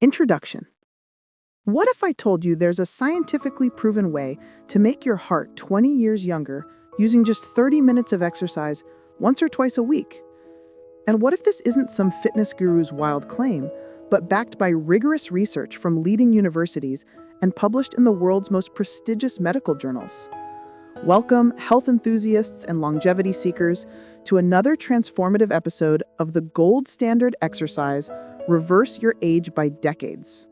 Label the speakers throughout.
Speaker 1: Introduction. What if I told you there's a scientifically proven way to make your heart 20 years younger using just 30 minutes of exercise once or twice a week? And what if this isn't some fitness guru's wild claim, but backed by rigorous research from leading universities and published in the world's most prestigious medical journals? Welcome, health enthusiasts and longevity seekers, to another transformative episode of the gold standard exercise, Reverse Your Age by Decades.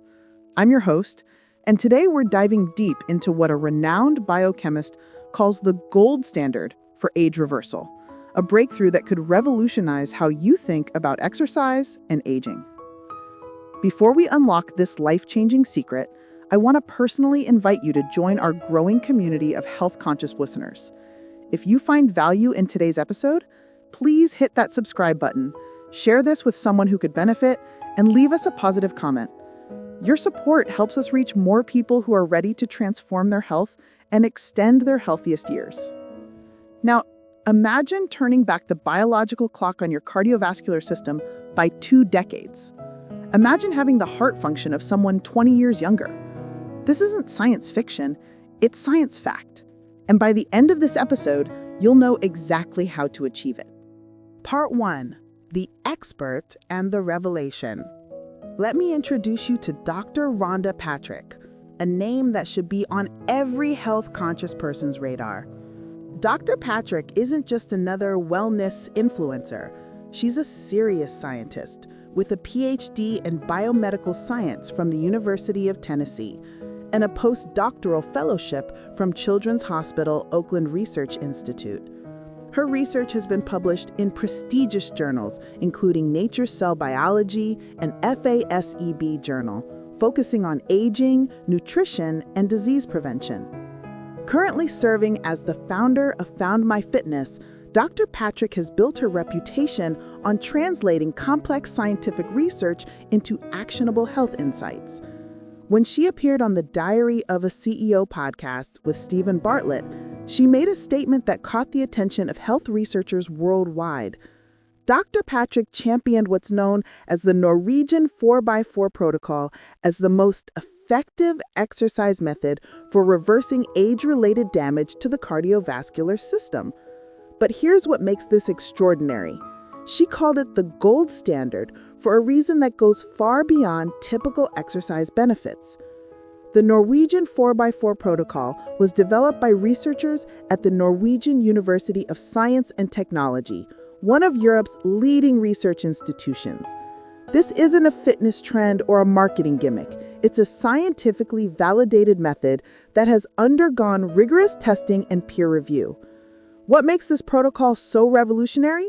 Speaker 1: I'm your host, and today we're diving deep into what a renowned biochemist calls the gold standard for age reversal, a breakthrough that could revolutionize how you think about exercise and aging. Before we unlock this life-changing secret, I want to personally invite you to join our growing community of health-conscious listeners. If you find value in today's episode, please hit that subscribe button, share this with someone who could benefit, and leave us a positive comment. Your support helps us reach more people who are ready to transform their health and extend their healthiest years. Now, imagine turning back the biological clock on your cardiovascular system by 2 decades. Imagine having the heart function of someone 20 years younger. This isn't science fiction, it's science fact. And by the end of this episode, you'll know exactly how to achieve it.
Speaker 2: Part 1. The Expert and the Revelation. Let me introduce you to Dr. Rhonda Patrick, a name that should be on every health-conscious person's radar. Dr. Patrick isn't just another wellness influencer. She's a serious scientist with a PhD in biomedical science from the University of Tennessee and a postdoctoral fellowship from Children's Hospital Oakland Research Institute. Her research has been published in prestigious journals, including Nature Cell Biology and FASEB Journal, focusing on aging, nutrition, and disease prevention. Currently serving as the founder of Found My Fitness, Dr. Patrick has built her reputation on translating complex scientific research into actionable health insights. When she appeared on the Diary of a CEO podcast with Stephen Bartlett, she made a statement that caught the attention of health researchers worldwide. Dr. Patrick championed what's known as the Norwegian 4x4 protocol as the most effective exercise method for reversing age-related damage to the cardiovascular system. But here's what makes this extraordinary. She called it the gold standard for a reason that goes far beyond typical exercise benefits. The Norwegian 4x4 protocol was developed by researchers at the Norwegian University of Science and Technology, one of Europe's leading research institutions. This isn't a fitness trend or a marketing gimmick. It's a scientifically validated method that has undergone rigorous testing and peer review. What makes this protocol so revolutionary?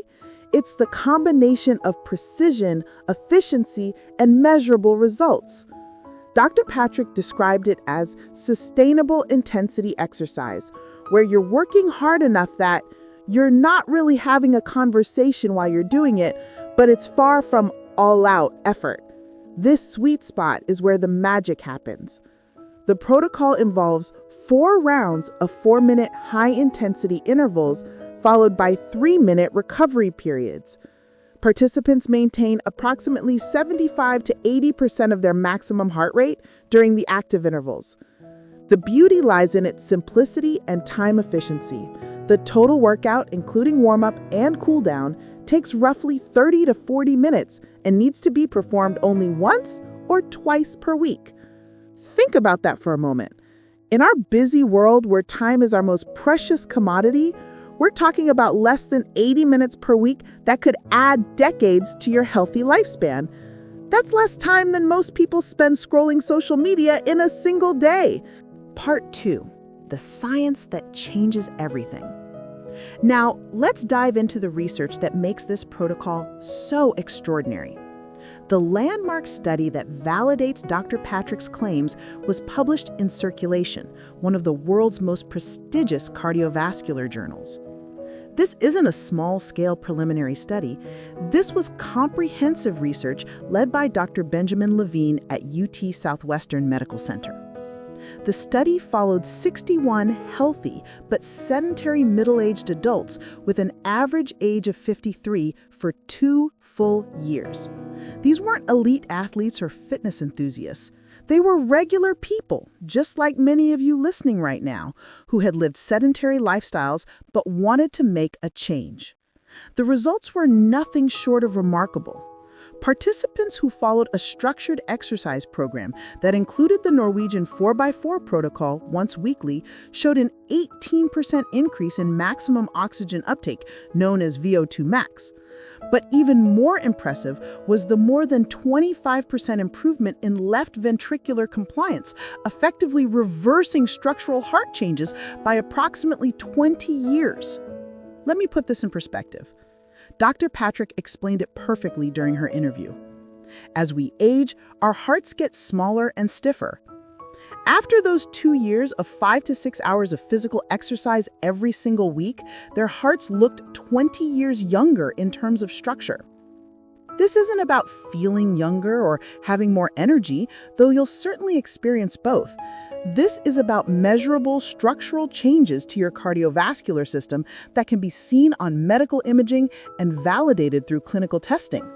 Speaker 2: It's the combination of precision, efficiency, and measurable results. Dr. Patrick described it as sustainable intensity exercise, where you're working hard enough that you're not really having a conversation while you're doing it, but it's far from all-out effort. This sweet spot is where the magic happens. The protocol involves 4 rounds of 4-minute high-intensity intervals, followed by 3-minute recovery periods. Participants maintain approximately 75 to 80% of their maximum heart rate during the active intervals. The beauty lies in its simplicity and time efficiency. The total workout, including warm-up and cooldown, takes roughly 30 to 40 minutes and needs to be performed only once or twice per week. Think about that for a moment. In our busy world where time is our most precious commodity, we're talking about less than 80 minutes per week that could add decades to your healthy lifespan. That's less time than most people spend scrolling social media in a single day. Part 2, the science that changes everything. Now, let's dive into the research that makes this protocol so extraordinary. The landmark study that validates Dr. Patrick's claims was published in Circulation, one of the world's most prestigious cardiovascular journals. This isn't a small-scale preliminary study. This was comprehensive research led by Dr. Benjamin Levine at UT Southwestern Medical Center. The study followed 61 healthy but sedentary middle-aged adults with an average age of 53 for 2 full years. These weren't elite athletes or fitness enthusiasts. They were regular people, just like many of you listening right now, who had lived sedentary lifestyles but wanted to make a change. The results were nothing short of remarkable. Participants who followed a structured exercise program that included the Norwegian 4x4 protocol once weekly showed an 18% increase in maximum oxygen uptake, known as VO2max. But even more impressive was the more than 25% improvement in left ventricular compliance, effectively reversing structural heart changes by approximately 20 years. Let me put this in perspective. Dr. Patrick explained it perfectly during her interview. As we age, our hearts get smaller and stiffer. After those 2 years of 5 to 6 hours of physical exercise every single week, their hearts looked 20 years younger in terms of structure. This isn't about feeling younger or having more energy, though you'll certainly experience both. This is about measurable structural changes to your cardiovascular system that can be seen on medical imaging and validated through clinical testing.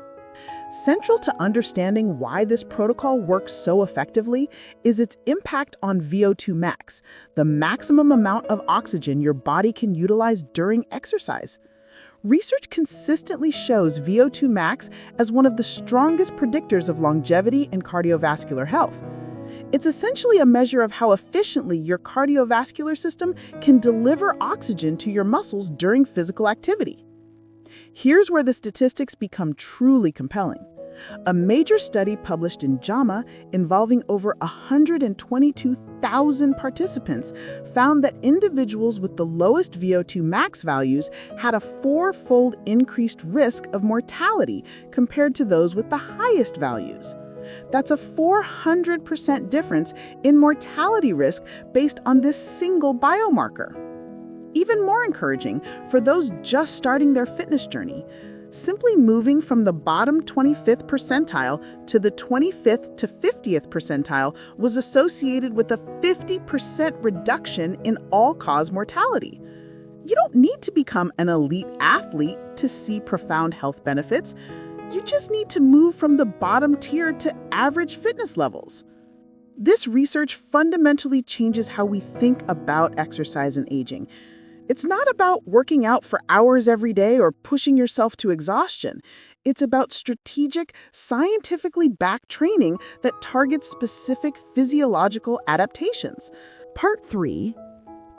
Speaker 2: Central to understanding why this protocol works so effectively is its impact on VO2max, the maximum amount of oxygen your body can utilize during exercise. Research consistently shows VO2max as one of the strongest predictors of longevity and cardiovascular health. It's essentially a measure of how efficiently your cardiovascular system can deliver oxygen to your muscles during physical activity. Here's where the statistics become truly compelling. A major study published in JAMA involving over 122,000 participants found that individuals with the lowest VO2max values had a 4-fold increased risk of mortality compared to those with the highest values. That's a 400% difference in mortality risk based on this single biomarker. Even more encouraging for those just starting their fitness journey, simply moving from the bottom 25th percentile to the 25th to 50th percentile was associated with a 50% reduction in all-cause mortality. You don't need to become an elite athlete to see profound health benefits. You just need to move from the bottom tier to average fitness levels. This research fundamentally changes how we think about exercise and aging. It's not about working out for hours every day or pushing yourself to exhaustion. It's about strategic, scientifically backed training that targets specific physiological adaptations.
Speaker 3: Part 3,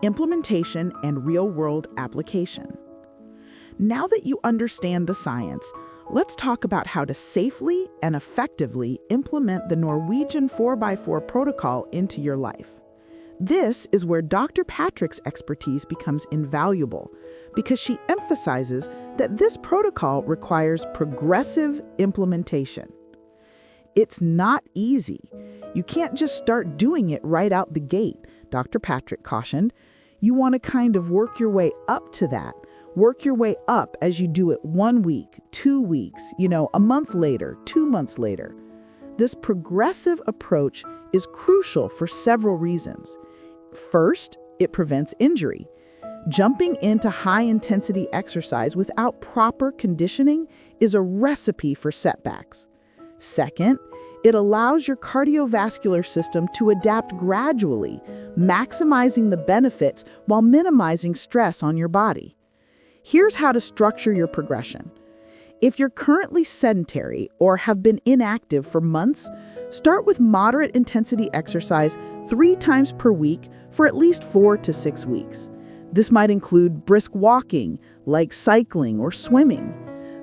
Speaker 3: Implementation and Real-World Application. Now that you understand the science, let's talk about how to safely and effectively implement the Norwegian 4x4 protocol into your life. This is where Dr. Patrick's expertise becomes invaluable because she emphasizes that this protocol requires progressive implementation. It's not easy. You can't just start doing it right out the gate, Dr. Patrick cautioned. You want to kind of work your way up to that. Work your way up as you do it 1 week, 2 weeks, a month later, 2 months later. This progressive approach is crucial for several reasons. First, it prevents injury. Jumping into high-intensity exercise without proper conditioning is a recipe for setbacks. Second, it allows your cardiovascular system to adapt gradually, maximizing the benefits while minimizing stress on your body. Here's how to structure your progression. If you're currently sedentary or have been inactive for months, start with moderate intensity exercise 3 times per week for at least 4 to 6 weeks. This might include brisk walking, like cycling or swimming.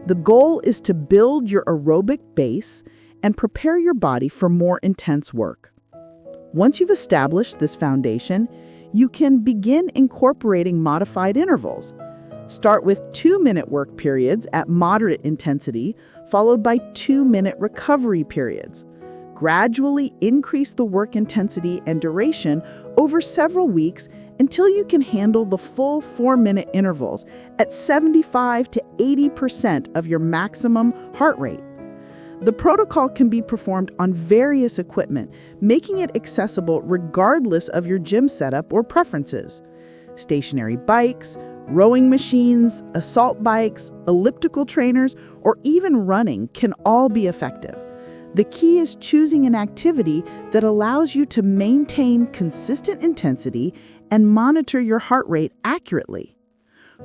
Speaker 3: The goal is to build your aerobic base and prepare your body for more intense work. Once you've established this foundation, you can begin incorporating modified intervals. Start with 2-minute work periods at moderate intensity, followed by 2-minute recovery periods. Gradually increase the work intensity and duration over several weeks until you can handle the full 4-minute intervals at 75 to 80% of your maximum heart rate. The protocol can be performed on various equipment, making it accessible regardless of your gym setup or preferences. Stationary bikes, Rowing machines, assault bikes, elliptical trainers, or even running can all be effective. The key is choosing an activity that allows you to maintain consistent intensity and monitor your heart rate accurately.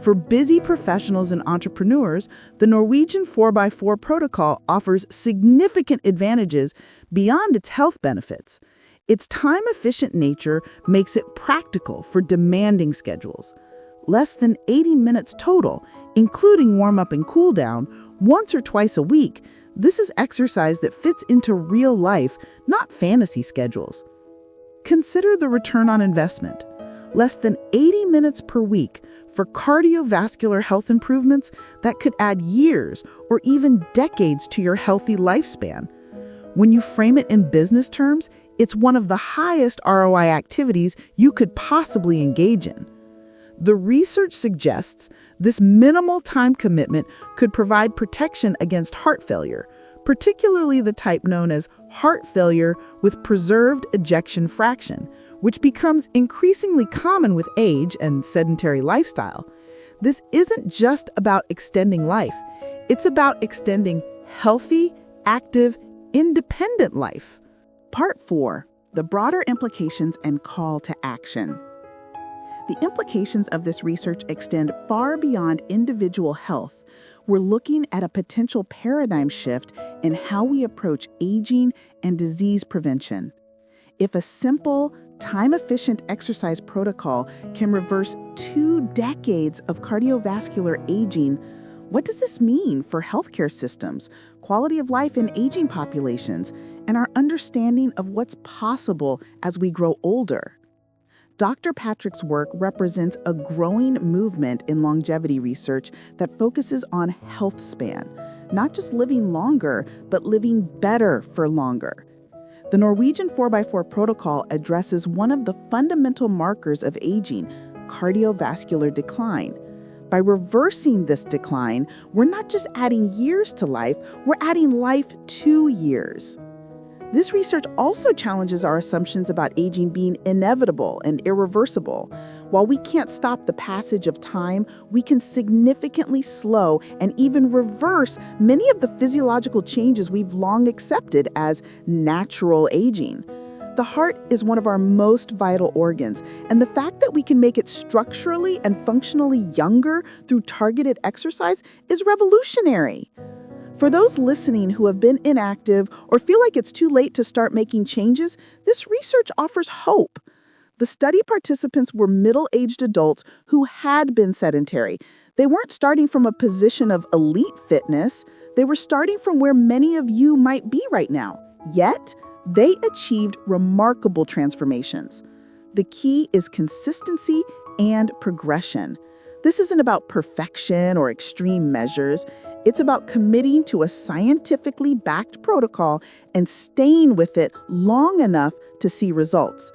Speaker 3: For busy professionals and entrepreneurs, the Norwegian 4x4 protocol offers significant advantages beyond its health benefits. Its time-efficient nature makes it practical for demanding schedules. Less than 80 minutes total, including warm-up and cool-down, once or twice a week. This is exercise that fits into real life, not fantasy schedules. Consider the return on investment. Less than 80 minutes per week for cardiovascular health improvements that could add years or even decades to your healthy lifespan. When you frame it in business terms, it's one of the highest ROI activities you could possibly engage in. The research suggests this minimal time commitment could provide protection against heart failure, particularly the type known as heart failure with preserved ejection fraction, which becomes increasingly common with age and sedentary lifestyle. This isn't just about extending life. It's about extending healthy, active, independent life.
Speaker 2: Part 4. The broader implications and call to action. The implications of this research extend far beyond individual health. We're looking at a potential paradigm shift in how we approach aging and disease prevention. If a simple, time-efficient exercise protocol can reverse 2 decades of cardiovascular aging, what does this mean for healthcare systems, quality of life in aging populations, and our understanding of what's possible as we grow older? Dr. Patrick's work represents a growing movement in longevity research that focuses on health span, not just living longer, but living better for longer. The Norwegian 4x4 protocol addresses one of the fundamental markers of aging, cardiovascular decline. By reversing this decline, we're not just adding years to life, we're adding life to years. This research also challenges our assumptions about aging being inevitable and irreversible. While we can't stop the passage of time, we can significantly slow and even reverse many of the physiological changes we've long accepted as natural aging. The heart is one of our most vital organs, and the fact that we can make it structurally and functionally younger through targeted exercise is revolutionary. For those listening who have been inactive or feel like it's too late to start making changes, this research offers hope. The study participants were middle-aged adults who had been sedentary. They weren't starting from a position of elite fitness. They were starting from where many of you might be right now. Yet, they achieved remarkable transformations. The key is consistency and progression. This isn't about perfection or extreme measures. It's about committing to a scientifically backed protocol and staying with it long enough to see results.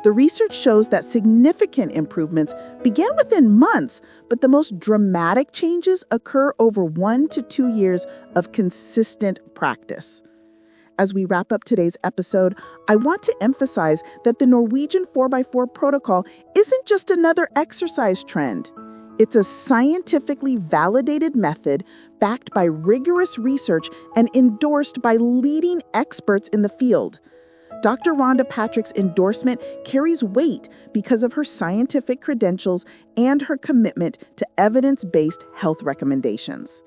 Speaker 2: The research shows that significant improvements begin within months, but the most dramatic changes occur over 1 to 2 years of consistent practice. As we wrap up today's episode, I want to emphasize that the Norwegian 4x4 protocol isn't just another exercise trend. It's a scientifically validated method backed by rigorous research and endorsed by leading experts in the field. Dr. Rhonda Patrick's endorsement carries weight because of her scientific credentials and her commitment to evidence-based health recommendations.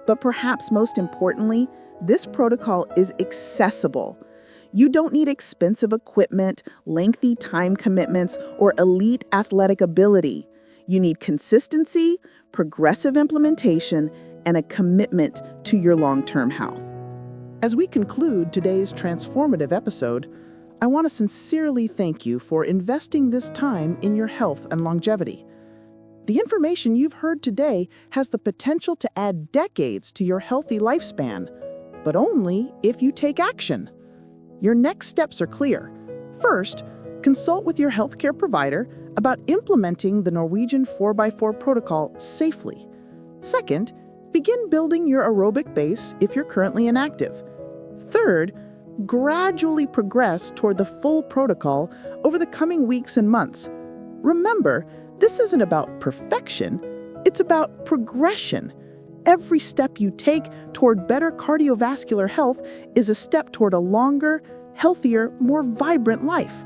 Speaker 2: But perhaps most importantly, this protocol is accessible. You don't need expensive equipment, lengthy time commitments, or elite athletic ability. You need consistency, progressive implementation, and a commitment to your long-term health.
Speaker 1: As we conclude today's transformative episode, I want to sincerely thank you for investing this time in your health and longevity. The information you've heard today has the potential to add decades to your healthy lifespan, but only if you take action. Your next steps are clear. First, consult with your healthcare provider about implementing the Norwegian 4x4 protocol safely. Second, begin building your aerobic base if you're currently inactive. Third, gradually progress toward the full protocol over the coming weeks and months. Remember, This isn't about perfection, it's about progression. Every step you take toward better cardiovascular health is a step toward a longer, healthier, more vibrant life.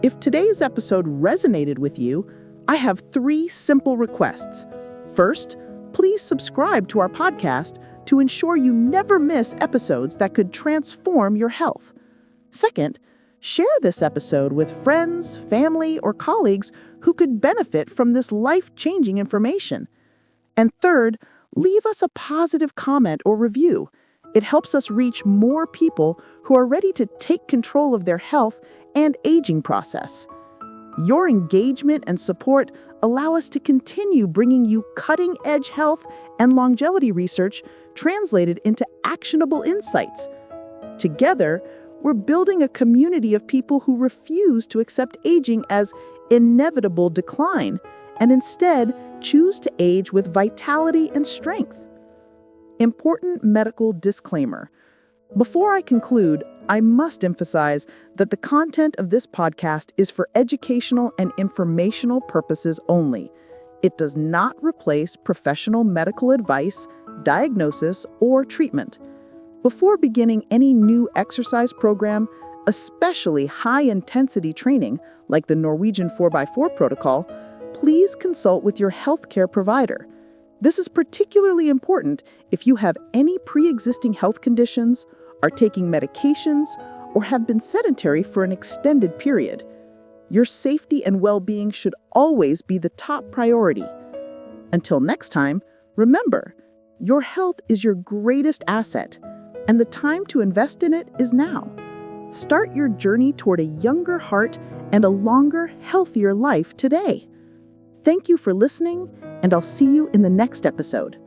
Speaker 1: If today's episode resonated with you, I have 3 simple requests. First, please subscribe to our podcast to ensure you never miss episodes that could transform your health. Second, share this episode with friends, family, or colleagues who could benefit from this life-changing information. And third, leave us a positive comment or review. It helps us reach more people who are ready to take control of their health and aging process. Your engagement and support allow us to continue bringing you cutting-edge health and longevity research translated into actionable insights. Together, we're building a community of people who refuse to accept aging as inevitable decline and instead choose to age with vitality and strength. Important medical disclaimer. Before I conclude, I must emphasize that the content of this podcast is for educational and informational purposes only. It does not replace professional medical advice, diagnosis, or treatment. Before beginning any new exercise program, especially high-intensity training like the Norwegian 4x4 protocol, please consult with your healthcare provider. This is particularly important if you have any pre-existing health conditions, are taking medications, or have been sedentary for an extended period. Your safety and well-being should always be the top priority. Until next time, remember, your health is your greatest asset, and the time to invest in it is now. Start your journey toward a younger heart and a longer, healthier life today. Thank you for listening, and I'll see you in the next episode.